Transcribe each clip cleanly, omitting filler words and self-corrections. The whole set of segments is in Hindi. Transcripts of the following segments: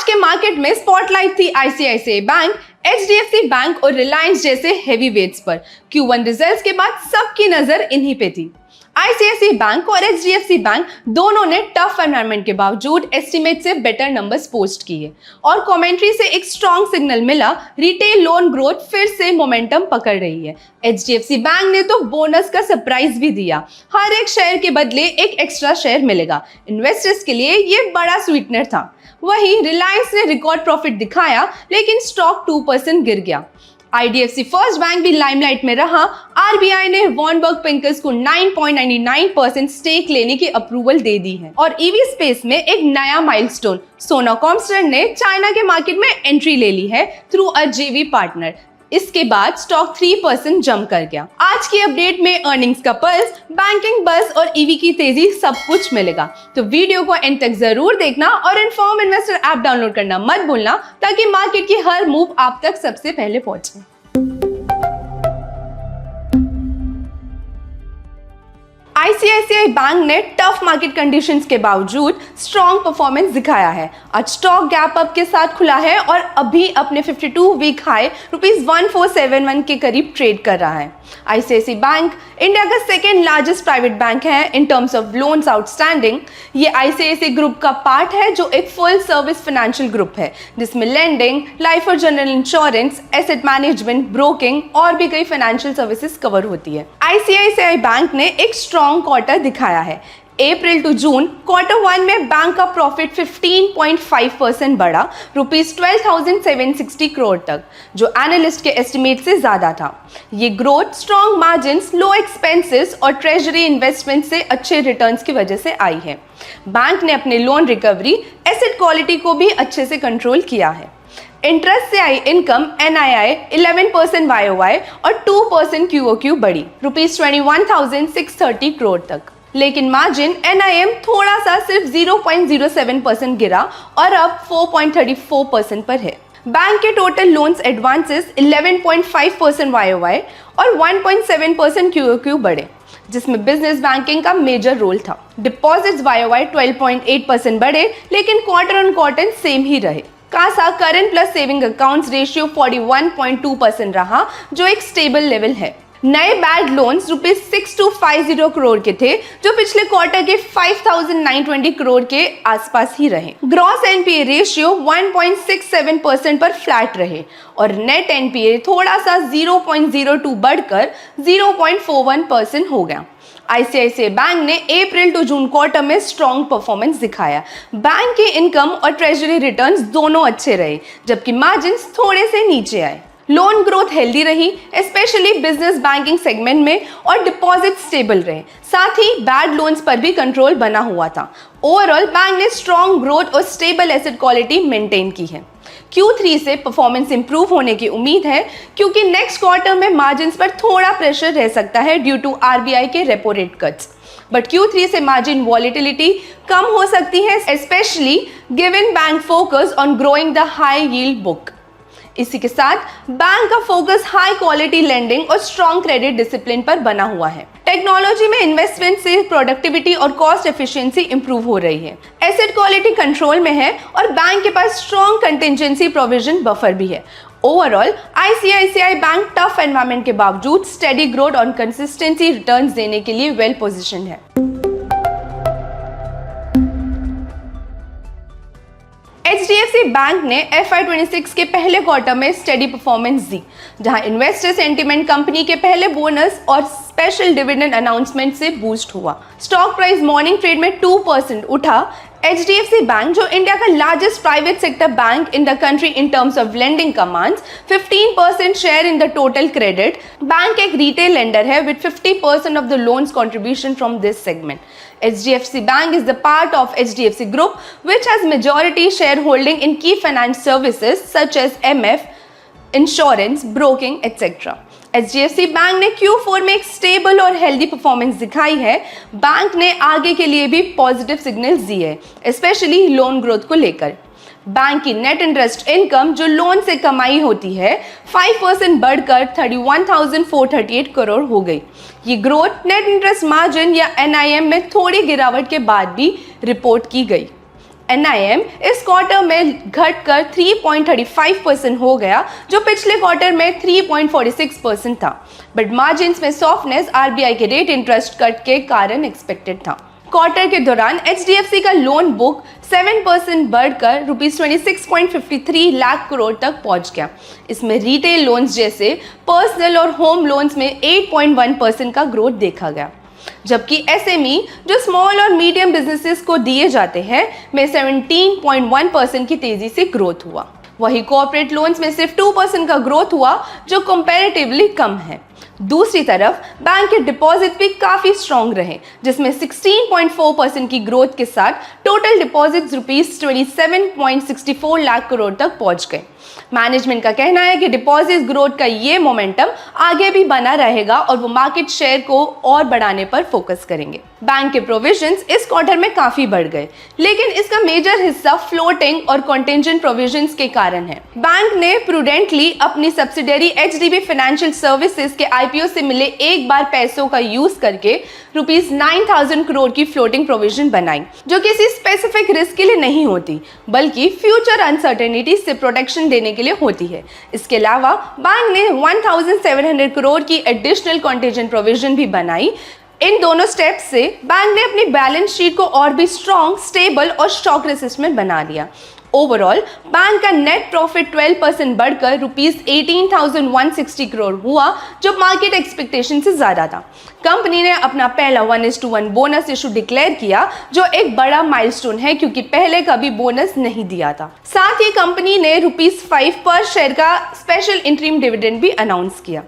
के मार्केट में स्पॉटलाइट थी आईसीआईसीआई बैंक, एचडीएफसी बैंक और रिलायंस जैसे हेवी वेट्स पर। Q1 रिजल्ट्स के बाद सबकी नजर इन्हीं पे थी। आईसीआईसीआई बैंक और एचडीएफसी बैंक दोनों ने टफ एनवायरनमेंट के बावजूद एस्टिमेट से बेटर नंबर्स पोस्ट किए और कमेंट्री से एक स्ट्रॉन्ग सिग्नल मिला। रिटेल लोन ग्रोथ फिर से मोमेंटम पकड़ रही है। एचडीएफसी बैंक ने तो बोनस का सरप्राइज भी दिया, हर एक शेयर के बदले एक एक्स्ट्रा शेयर मिलेगा। इन्वेस्टर्स के लिए ये बड़ा स्वीटनर था। वहीं रिलायंस ने रिकॉर्ड प्रॉफिट दिखाया, लेकिन स्टॉक 2% गिर गया। आईडीएफसी फर्स्ट बैंक भी लाइमलाइट में रहा। आरबीआई ने वॉर्नबर्ग पिंकर्स को 9.99% स्टेक लेने की अप्रूवल दे दी है। और ईवी स्पेस में एक नया माइलस्टोन, सोना कॉमस्टर ने चाइना के मार्केट में एंट्री ले ली है थ्रू अ जेवी पार्टनर। इसके बाद स्टॉक 3% जंप कर गया। आज की अपडेट में अर्निंग्स का पल्स, बैंकिंग बस और ईवी की तेजी सब कुछ मिलेगा, तो वीडियो को एंड तक जरूर देखना और इन्फॉर्म इन्वेस्टर ऐप डाउनलोड करना मत भूलना, ताकि मार्केट की हर मूव आप तक सबसे पहले पहुंचे। आईसीआईसीआई बैंक ने टफ मार्केट कंडीशंस के बावजूद स्ट्रॉन्ग परफॉर्मेंस दिखाया है। आज स्टॉक गैप अप के साथ खुला है और अभी अपने 52 वीक हाई ₹1471 के करीब ट्रेड कर रहा है। आईसीआईसीआई बैंक इंडिया का सेकेंड लार्जेस्ट प्राइवेट बैंक है in terms of loans outstanding. ये आईसीआईसीआई ग्रुप का पार्ट है, जो एक फुल सर्विस फाइनेंशियल ग्रुप है, जिसमें लेंडिंग, लाइफ और general insurance, asset management, broking और भी कई फाइनेंशियल सर्विसेज कवर होती है। आईसीआईसीआई बैंक ने एक स्ट्रॉन्ग क्वार्टर दिखाया है। अप्रैल टू जून Q1 में बैंक का प्रॉफिट 15.5% बढ़ा ₹12,760 करोड़ तक, जो एनालिस्ट के एस्टिमेट से ज्यादा था। ये ग्रोथ स्ट्रॉन्ग मार्जिन्स, लो एक्सपेंसेस और ट्रेजरी इन्वेस्टमेंट से अच्छे रिटर्न्स की वजह से आई है। बैंक ने अपने लोन रिकवरी, एसेट क्वालिटी को भी अच्छे से कंट्रोल किया है। इंटरेस्ट से आई इनकम NII 11% YOY और 2% QOQ बढ़ी ₹21,630 करोड़ तक, लेकिन मार्जिन NIM थोड़ा सा सिर्फ 0.07% गिरा और अब 4.34% पर है। बैंक के टोटल लोन्स एडवांसेस 11.5% YOY और 1.7% QOQ बढ़े, जिसमें बिजनेस बैंकिंग का मेजर रोल था। डिपॉजिट्स YOY 12.8% बढ़े, लेकिन क्वार्टर ऑन क्वार्टर सेम ही रहे। CASA current plus saving accounts ratio 41.2% रहा, जो एक स्टेबल लेवल है। नए बैड लोन्स ₹6250 करोड़ के थे, जो पिछले क्वार्टर के 5920 करोड़ के आसपास ही रहे। ग्रॉस एनपीए रेशियो 1.67% पर फ्लैट रहे और नेट एनपीए थोड़ा सा 0.02 बढ़कर 0.41% हो गया। आईसीआईसीआई बैंक ने अप्रैल टू जून क्वार्टर में स्ट्रॉन्ग परफॉर्मेंस दिखाया। बैंक के इनकम और ट्रेजरी रिटर्न्स दोनों अच्छे रहे, जबकि मार्जिन्स थोड़े से नीचे आए। लोन ग्रोथ हेल्दी रही, स्पेशली बिजनेस बैंकिंग सेगमेंट में, और डिपॉजिट स्टेबल रहे। साथ ही बैड लोन्स पर भी कंट्रोल बना हुआ था। ओवरऑल बैंक ने स्ट्रॉन्ग ग्रोथ और स्टेबल एसेट क्वालिटी मेंटेन की है। Q3 से परफॉर्मेंस इंप्रूव होने की उम्मीद है, क्योंकि नेक्स्ट क्वार्टर में मार्जिन्स पर थोड़ा प्रेशर रह सकता है ड्यू टू आरबीआई के repo rate cuts. But Q3 से मार्जिन वॉलेटिलिटी कम हो सकती है, specially given bank focus on growing the high yield book. इसी के साथ बैंक का फोकस हाई क्वालिटी लेंडिंग और स्ट्रॉन्ग क्रेडिट डिसिप्लिन पर बना हुआ है। टेक्नोलॉजी में इन्वेस्टमेंट से प्रोडक्टिविटी और कॉस्ट एफिशिएंसी इंप्रूव हो रही है। एसेट क्वालिटी कंट्रोल में है और बैंक के पास स्ट्रॉन्ग कंटिंजेंसी प्रोविजन बफर भी है। Overall ICICI bank tough environment के बावजूद स्टेडी ग्रोथ और कंसिस्टेंसी रिटर्न्स देने के लिए वेल पोजीशन है। एचडीएफसी बैंक ने FY26 के पहले क्वार्टर में स्टेडी परफॉर्मेंस दी, जहां इन्वेस्टर सेंटिमेंट कंपनी के पहले बोनस और स्पेशल डिविडेंड अनाउंसमेंट से बूस्ट हुआ। स्टॉक प्राइस मॉर्निंग ट्रेड में 2% उठा। एचडीएफसी बैंक, जो इंडिया का largest private sector bank in the country in terms of lending, commands 15% share in the total credit. Bank एक रिटेल लेंडर है with 50% of the loans contribution from this segment. HDFC Bank is the part of HDFC Group, which has majority shareholding in key finance services such as MF, insurance, broking, etc. HDFC Bank ने Q4 में एक स्टेबल और हेल्दी परफॉर्मेंस दिखाई है। बैंक ने आगे के लिए भी पॉजिटिव सिग्नल्स दिए, स्पेशली लोन ग्रोथ को लेकर। बैंक की नेट इंटरेस्ट इनकम, जो लोन से कमाई होती है, 5% बढ़कर 31,438 करोड़ हो गई। ये ग्रोथ नेट इंटरेस्ट मार्जिन या NIM में थोड़ी गिरावट के बाद भी रिपोर्ट की गई। NIM इस क्वार्टर में घटकर 3.35% हो गया, जो पिछले क्वार्टर में 3.46% था, बट मार्जिन्स में सॉफ्टनेस RBI के रेट इंटरेस्ट कट के कारण एक्सपेक्टेड था। क्वार्टर के दौरान HDFC का लोन बुक 7% बढ़कर ₹26.53 लाख करोड़ तक पहुंच गया। इसमें रिटेल लोन्स जैसे पर्सनल और होम लोन्स में 8.1% का ग्रोथ देखा गया, जबकि SME जो स्मॉल और मीडियम बिजनेसेस को दिए जाते हैं में 17.1% की तेजी से ग्रोथ हुआ। वही कॉर्पोरेट लोन्स में सिर्फ 2% का ग्रोथ हुआ, जो कंपैरेटिवली कम है। दूसरी तरफ बैंक के डिपॉजिट भी काफी स्ट्रॉन्ग रहे, जिसमें 16.4% की ग्रोथ के साथ टोटल डिपॉजिट्स ₹27.64 लाख करोड़ तक पहुंच गए। मैनेजमेंट का कहना है कि डिपॉजिट ग्रोथ का ये मोमेंटम आगे भी बना रहेगा और वो मार्केट शेयर को और बढ़ाने पर फोकस करेंगे। बैंक के प्रोविजंस इस क्वार्टर में काफी बढ़ गए, लेकिन इसका मेजर हिस्सा फ्लोटिंग और कॉन्टिंजेंट प्रोविजंस के कारण है। बैंक ने प्रूडेंटली अपनी सब्सिडियरी HDB फाइनेंशियल सर्विसेज के IPO से मिले एक बार पैसों का यूज करके ₹9,000 करोड़ की फ्लोटिंग प्रोविजन बनाई, जो किसी स्पेसिफिक रिस्क के लिए नहीं होती, बल्कि फ्यूचर अनसर्टेनिटी से प्रोटेक्शन देने के लिए होती है। इसके अलावा बैंक ने 1,700 करोड़ की एडिशनल कॉन्टिजेंट प्रोविजन भी बनाई। इन दोनों स्टेप्स से बैंक ने अपनी बैलेंस शीट को और भी स्ट्रॉन्ग, स्टेबल और शॉक रेसिस्टेंट बना लिया। ओवरऑल बैंक का नेट प्रॉफिट 12% बढ़कर ₹18,160 करोड़ हुआ, जो मार्केट एक्सपेक्टेशन से ज्यादा था। कंपनी ने अपना पहला 1:1 बोनस इशू डिक्लेयर किया, जो एक बड़ा माइलस्टोन है, क्योंकि पहले कभी बोनस नहीं दिया था। साथ ही कंपनी ने ₹5 पर शेयर का स्पेशल इंटरिम डिविडेंड भी अनाउंस किया।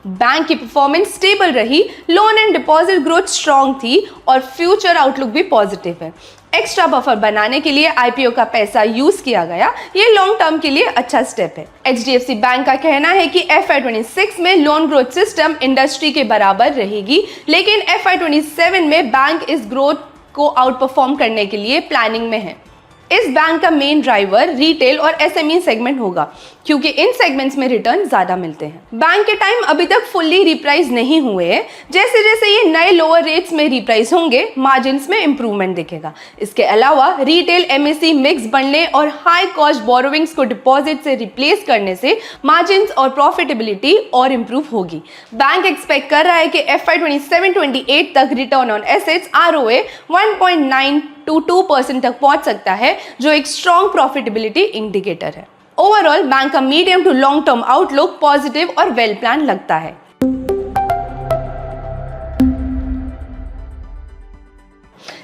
बैंक की परफॉर्मेंस स्टेबल रही, loan and deposit growth strong थी और फ्यूचर आउटलुक भी पॉजिटिव है। एक्स्ट्रा बफर बनाने के लिए IPO का पैसा यूज किया गया, ये लॉन्ग टर्म के लिए अच्छा स्टेप है। HDFC बैंक का कहना है कि FY26 में लोन ग्रोथ सिस्टम इंडस्ट्री के बराबर रहेगी, लेकिन FY27 में बैंक इस ग्रोथ को आउट परफॉर्म करने के लिए प्लानिंग में है। इस बैंक का मेन ड्राइवर रिटेल और SME सेगमेंट होगा, क्योंकि इन सेगमेंट्स में रिटर्न ज्यादा मिलते हैं। बैंक के टाइम अभी तक फुल्ली रिप्राइस नहीं हुए हैं। जैसे जैसे ये नए लोअर रेट्स में रिप्राइस होंगे, मार्जिन्स में इंप्रूवमेंट दिखेगा। इसके अलावा रिटेल MSE मिक्स बढ़ने और हाई कॉस्ट बोरोविंग्स को डिपॉजिट से रिप्लेस करने से मार्जिन्स और प्रॉफिटेबिलिटी और इंप्रूव होगी। बैंक एक्सपेक्ट कर रहा है कि FY27-28 तक return on assets ROA 1.9 to 2% तक पहुंच सकता है, जो एक स्ट्रॉन्ग प्रॉफिटेबिलिटी इंडिकेटर है। ओवरऑल बैंक का medium to long term outlook positive और वेल प्लान लगता है।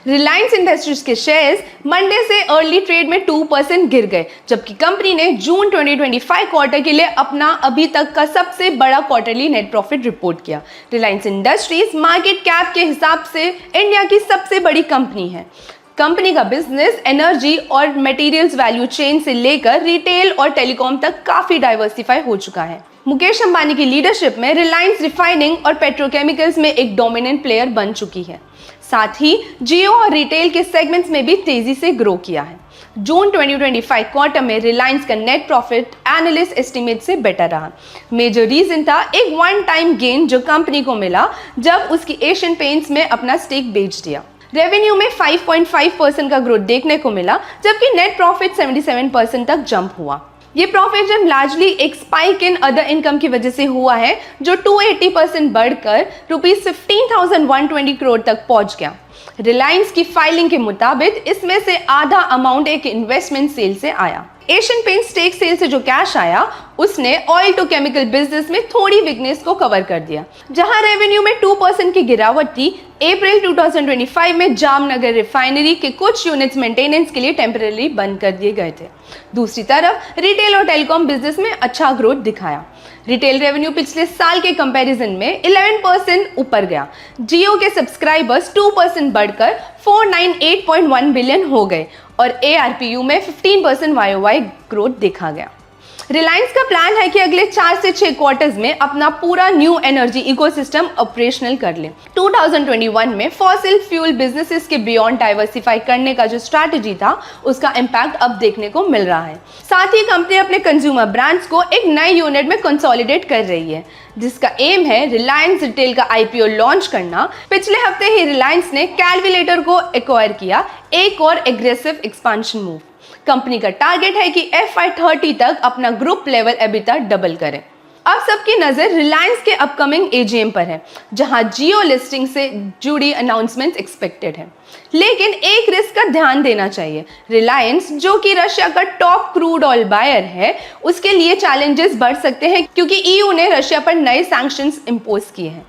रिलायंस इंडस्ट्रीज के शेयर्स मंडे से अर्ली ट्रेड में 2% गिर गए, जबकि कंपनी ने जून 2025 क्वार्टर के लिए अपना अभी तक का सबसे बड़ा क्वार्टरली नेट प्रॉफिट रिपोर्ट किया। रिलायंस इंडस्ट्रीज मार्केट कैप के हिसाब से इंडिया की सबसे बड़ी कंपनी है। कंपनी का बिजनेस एनर्जी और मटेरियल्स वैल्यू चेन से लेकर रिटेल और टेलीकॉम तक काफी डाइवर्सिफाई हो चुका है। मुकेश अंबानी की लीडरशिप में रिलायंस रिफाइनिंग और पेट्रोकेमिकल्स में एक डोमिनेंट प्लेयर बन चुकी है। साथ ही जियो और रिटेल के सेगमेंट्स में भी तेजी से ग्रो किया है। जून 2025 क्वार्टर में रिलायंस का नेट प्रॉफिट एनालिस्ट एस्टिमेट से बेटर रहा। मेजर रीजन था एक वन टाइम गेन जो कंपनी को मिला जब उसकी एशियन पेंट्स में अपना स्टेक बेच दिया। रेवेन्यू में 5.5% का ग्रोथ देखने को मिला, जबकि नेट प्रॉफिट 77% तक जंप हुआ। ये प्रॉफिट जब लार्जली एक स्पाइक इन अदर इनकम की वजह से हुआ है, जो 280% बढ़कर ₹15,120 करोड़ तक पहुंच गया। रिलायंस की फाइलिंग के मुताबिक इसमें से आधा अमाउंट एक इन्वेस्टमेंट सेल से आया। एशियन पेंट स्टेक सेल से जो कैश आया उसने ऑयल टू केमिकल बिजनेस में थोड़ी वीकनेस को कवर कर दिया। जहां रेवेन्यू में 2% की गिरावट थी, अप्रैल 2025 में जामनगर रिफाइनरी के कुछ यूनिट्स मेंटेनेंस के लिए टेम्परेरी बंद कर दिए गए थे। दूसरी तरफ रिटेल और टेलीकॉम बिजनेस में अच्छा ग्रोथ दिखाया। रिटेल रेवेन्यू पिछले साल के कंपैरिजन में 11% ऊपर गया। जियो के सब्सक्राइबर्स 2% बढ़कर 498.1 बिलियन हो गए और ARPU में 15% YOY ग्रोथ देखा गया। रिलायंस का प्लान है कि अगले 4 से 6 क्वार्टर्स में अपना पूरा न्यू एनर्जी इकोसिस्टम ऑपरेशनल कर ले। 2021 में फॉसिल फ्यूल बिजनेसेस के बियॉन्ड डाइवर्सिफाई करने का जो स्ट्रैटेजी था उसका इम्पैक्ट अब देखने को मिल रहा है। साथ ही कंपनी अपने कंज्यूमर ब्रांड्स को एक नए यूनिट में कंसोलिडेट कर रही है, जिसका एम है रिलायंस रिटेल का आईपीओ लॉन्च करना। पिछले हफ्ते ही रिलायंस ने कैलकुलेटर को एक्वायर किया, एक और एग्रेसिव एक्सपांशन मूव। कंपनी का टारगेट है कि FY30 तक अपना ग्रुप लेवल एबिटा डबल करें। अब सबकी नजर रिलायंस के अपकमिंग एजीएम पर है, जहां जियो लिस्टिंग से जुड़ी अनाउंसमेंट्स एक्सपेक्टेड है। लेकिन एक रिस्क का ध्यान देना चाहिए, रिलायंस जो कि रशिया का टॉप क्रूड ऑयल बायर है, उसके लिए चैलेंजेस बढ़ सकते हैं क्योंकि ईयू ने रशिया पर नए सैंक्शंस इंपोज किए हैं।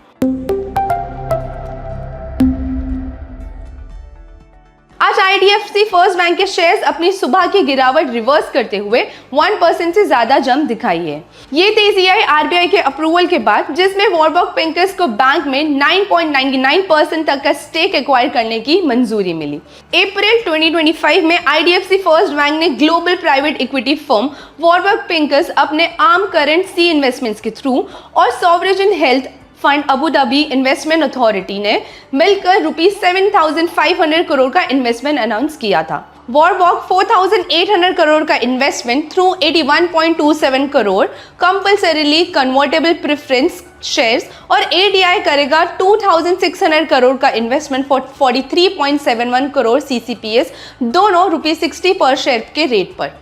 आज IDFC फर्स्ट बैंक के शेयर्स अपनी सुबह की गिरावट रिवर्स करते हुए 1% से ज्यादा जंप दिखाई है। ये तेजी आई RBI के अप्रूवल के बाद, जिसमें वॉरबर्ग पिंकस को बैंक में 9.99% तक का स्टेक एक्वायर करने की मंजूरी मिली। अप्रैल 2025 में IDFC फर्स्ट बैंक ने global private equity firm Warburg Pincus अपने आर्म करंट सी इन्वेस्टमेंट्स के थ्रू और sovereign health fund Abu Dhabi investment authority ने मिलकर ₹7,500 करोड़ का इन्वेस्टमेंट अनाउंस किया था। वॉरबर्ग 4,800 करोड़ का investment through 81.27 crore compulsorily convertible preference shares और ADI करेगा 2,600 करोड़ का इन्वेस्टमेंट फॉर 43.71 करोड़ CCPS, दोनों ₹60 पर शेयर के रेट पर।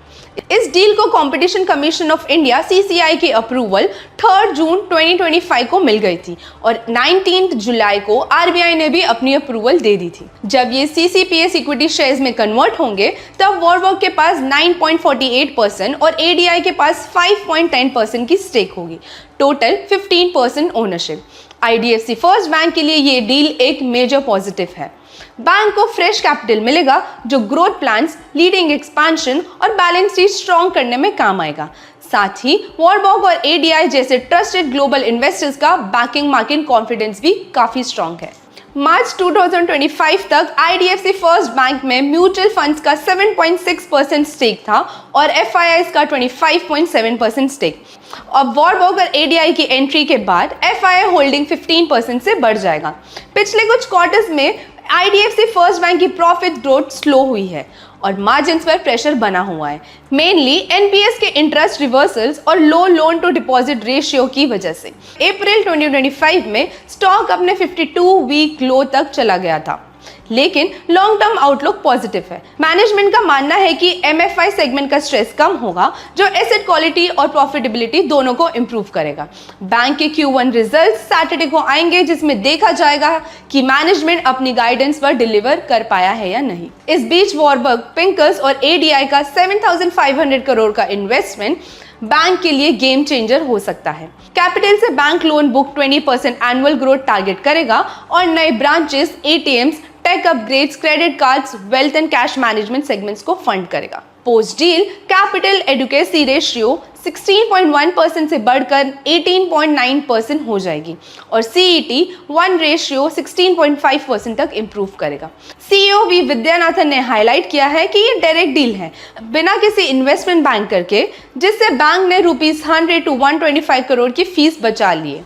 इस डील को competition commission of India CCI की अप्रूवल 3 जून 2025 को मिल गई थी और 19 जुलाई को RBI ने भी अपनी अप्रूवल दे दी थी। जब ये CCPS इक्विटी शेयर्स में कन्वर्ट होंगे तब वॉरबर्ग के पास 9.48% और ADI के पास 5.10% की स्टेक होगी, total 15% ownership. IDFC first bank के लिए ये डील एक मेजर पॉजिटिव है। बैंक को फ्रेश कैपिटल मिलेगा जो ग्रोथ प्लान्स, लीडिंग एक्सपेंशन और बैलेंस शीट स्ट्रॉन्ग करने में काम आएगा। साथ ही वॉरबर्ग और ADI जैसे ट्रस्टेड ग्लोबल इन्वेस्टर्स का बैकिंग मार्केट कॉन्फिडेंस भी काफी स्ट्रॉन्ग है। मार्च 2025 तक IDFC फर्स्ट बैंक में म्यूचुअल फंड्स का 7.6% स्टेक था और FIIs का 25.7% स्टेक। अब वॉरबर्ग और ADI की एंट्री के बाद FII होल्डिंग 15% से बढ़ जाएगा। पिछले कुछ क्वार्टर्स में IDFC फर्स्ट बैंक की प्रॉफिट ग्रोथ स्लो हुई है और मार्जिन्स पर प्रेशर बना हुआ है, मेनली NPS के इंटरेस्ट रिवर्सल्स और लो लोन टू डिपॉजिट रेशियो की वजह से। अप्रैल 2025 में स्टॉक अपने 52 वीक लो तक चला गया था, लेकिन लॉन्ग टर्म आउटलुक पॉजिटिव है। मैनेजमेंट का मानना है कि MFI सेगमेंट का स्ट्रेस कम होगा, जो एसेट क्वालिटी और प्रॉफिटेबिलिटी दोनों को इंप्रूव करेगा। बैंक के Q1 रिजल्ट्स सैटरडे को आएंगे, जिसमें देखा जाएगा कि मैनेजमेंट अपनी गाइडेंस पर डिलीवर कर पाया है या नहीं। इस बीच वॉरबर्ग पिंकस और ADI का 7,500 करोड़ का इन्वेस्टमेंट बैंक के लिए गेम चेंजर हो सकता है। कैपिटल से bank loan book 20% annual growth target करेगा और नए branches, ATMs, tech upgrades, credit cards, wealth and cash management segments को फंड करेगा। Post deal capital adequacy ratio 16.1% से बढ़कर 18.9% हो जाएगी और CET1 रेशियो 16.5% तक इंप्रूव करेगा। CEO V विद्यानाथन ने हाईलाइट किया है कि ये डायरेक्ट डील है, बिना किसी इन्वेस्टमेंट बैंकर के, जिससे बैंक ने ₹100 to 125 करोड़ की फीस बचा ली है।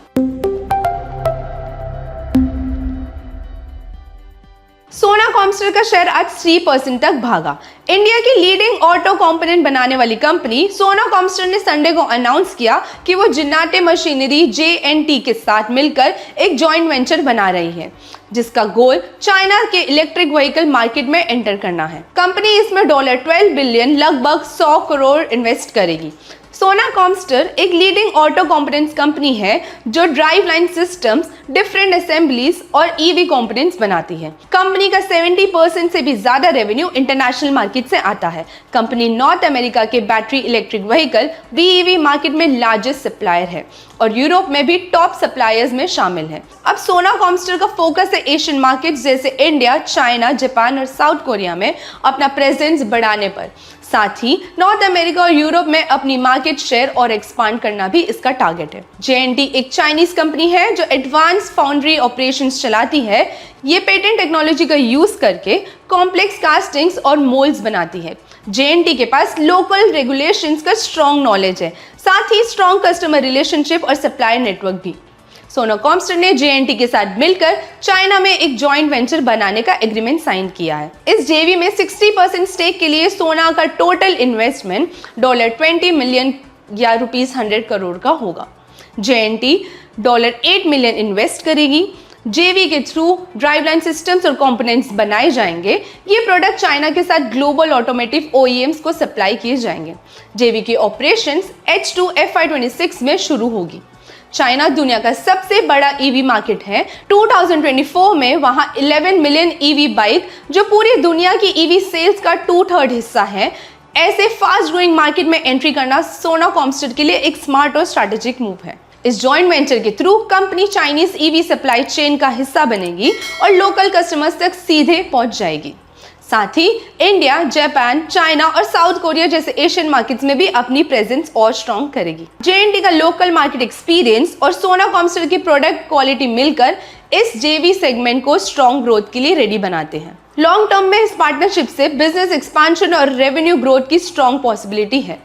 सोना कॉमस्टर का शेयर आज 3% तक भागा। इंडिया की लीडिंग ऑटो कंपोनेंट बनाने वाली कंपनी सोना कॉमस्टर ने संडे को अनाउंस किया कि वो जिन्नाटे मशीनरी JNT के साथ मिलकर एक जॉइंट वेंचर बना रही है, जिसका गोल चाइना के इलेक्ट्रिक व्हीकल मार्केट में एंटर करना है। कंपनी इसमें $12 बिलियन, लगभग 100 करोड़ इन्वेस्ट करेगी। सोना कॉमस्टर एक लीडिंग ऑटो कंपोनेंट्स कंपनी है जो drive line systems, different assemblies और EV कंपोनेंट्स बनाती है। कंपनी का 70% से भी ज्यादा रेवेन्यू इंटरनेशनल मार्केट से आता है। कंपनी नॉर्थ अमेरिका के battery electric vehicle BEV market में लार्जेस्ट सप्लायर है और यूरोप में भी टॉप सप्लायर्स में शामिल है। अब सोना कॉमस्टर का फोकस है एशियन मार्केट्स जैसे इंडिया, चाइना, जापान और साउथ कोरिया में अपना प्रेजेंस बढ़ाने पर। साथ ही नॉर्थ अमेरिका और यूरोप में अपनी मार्केट शेयर और एक्सपांड करना भी इसका टारगेट है। JNT एक चाइनीज कंपनी है जो एडवांस एडवांस फाउंड्री ऑपरेशंस चलाती है। ये पेटेंट टेक्नोलॉजी का यूज करके कॉम्प्लेक्स कास्टिंग्स और मोल्ड्स बनाती है। JNT के पास लोकल रेगुलेशंस का स्ट्रॉन्ग नॉलेज है, साथ ही स्ट्रॉन्ग कस्टमर रिलेशनशिप और सप्लायर नेटवर्क भी। सोना कॉम्स्टर ने JNT के साथ मिलकर चाइना में एक जॉइंट वेंचर बनाने का एग्रीमेंट साइन किया है। इस JV में 60% स्टेक के लिए सोना का टोटल इन्वेस्टमेंट $20 मिलियन या ₹100 करोड़ का होगा। JNT $8 मिलियन इन्वेस्ट करेगी। JV के थ्रू ड्राइवलाइन सिस्टम्स और कंपोनेंट्स बनाए जाएंगे। ये प्रोडक्ट चाइना के साथ ग्लोबल ऑटोमोटिव OEMs को सप्लाई किए जाएंगे। JV की ऑपरेशंस H2 FY26 में शुरू होगी। चाइना दुनिया का सबसे बड़ा EV मार्केट है। 2024 में वहां 11 मिलियन EV बाइक, जो पूरी दुनिया की EV सेल्स का 2/3 हिस्सा है। ऐसे फास्ट ग्रोइंग मार्केट में एंट्री करना सोना कॉम्स्टर के लिए एक स्मार्ट और स्ट्रैटेजिक मूव है। इस जॉइंट वेंचर के through company Chinese EV supply chain का हिस्सा बनेगी और लोकल कस्टमर्स तक सीधे पहुंच जाएगी। साथ ही इंडिया, जापान, चाइना और साउथ कोरिया जैसे एशियन मार्केट्स में भी अपनी प्रेजेंस और स्ट्रॉन्ग करेगी। JNT का लोकल मार्केट एक्सपीरियंस और सोना कॉम्स्टर की प्रोडक्ट क्वालिटी मिलकर इस JV सेगमेंट को स्ट्रॉन्ग ग्रोथ के लिए रेडी बनाते हैं। लॉन्ग टर्म में इस पार्टनरशिप से बिजनेस एक्सपांशन और रेवेन्यू ग्रोथ की स्ट्रॉन्ग पॉसिबिलिटी है।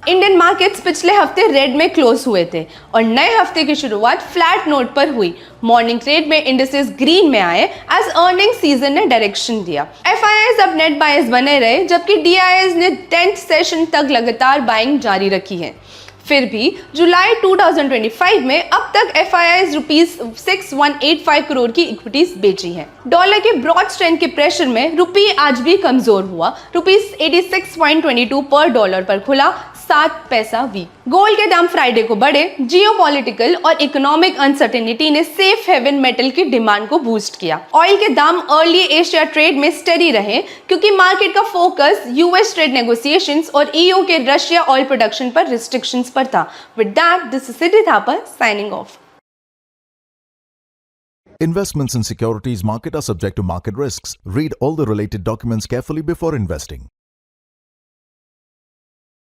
इंडियन मार्केट्स पिछले हफ्ते रेड में क्लोज हुए थे और नए हफ्ते की शुरुआत फ्लैट नोट पर हुई। मॉर्निंग ट्रेड में इंडिसेस ग्रीन में आए एज अर्निंग सीजन ने डायरेक्शन दिया। FIIs अब नेट बायर्स बने रहे, जबकि DIIs ने 10th सेशन तक लगातार बाइंग जारी रखी है। फिर भी जुलाई 2025 में अब तक FIIs ₹6185 करोड़ की इक्विटीज बेची है। डॉलर के ब्रॉड स्ट्रेंथ के प्रेशर में रुपये आज भी कमजोर हुआ। ₹86.22 पर डॉलर पर खुला, 7 पैसा वीक। गोल्ड के दाम फ्राइडे को बढ़े। जियोपॉलिटिकल और इकोनॉमिक अनसर्टेनिटी ने सेफ हेवन मेटल की डिमांड को बूस्ट किया। ऑयल के दाम अर्ली एशिया ट्रेड में स्टेडी रहे, क्योंकि मार्केट का फोकस US ट्रेड नेगोशिएशंस और EU के रशिया ऑयल प्रोडक्शन पर रिस्ट्रिक्शंस पर था। With that, this is Siddhi Thapar signing off. Investments in securities market are subject to market risks. Read all the related documents carefully before investing.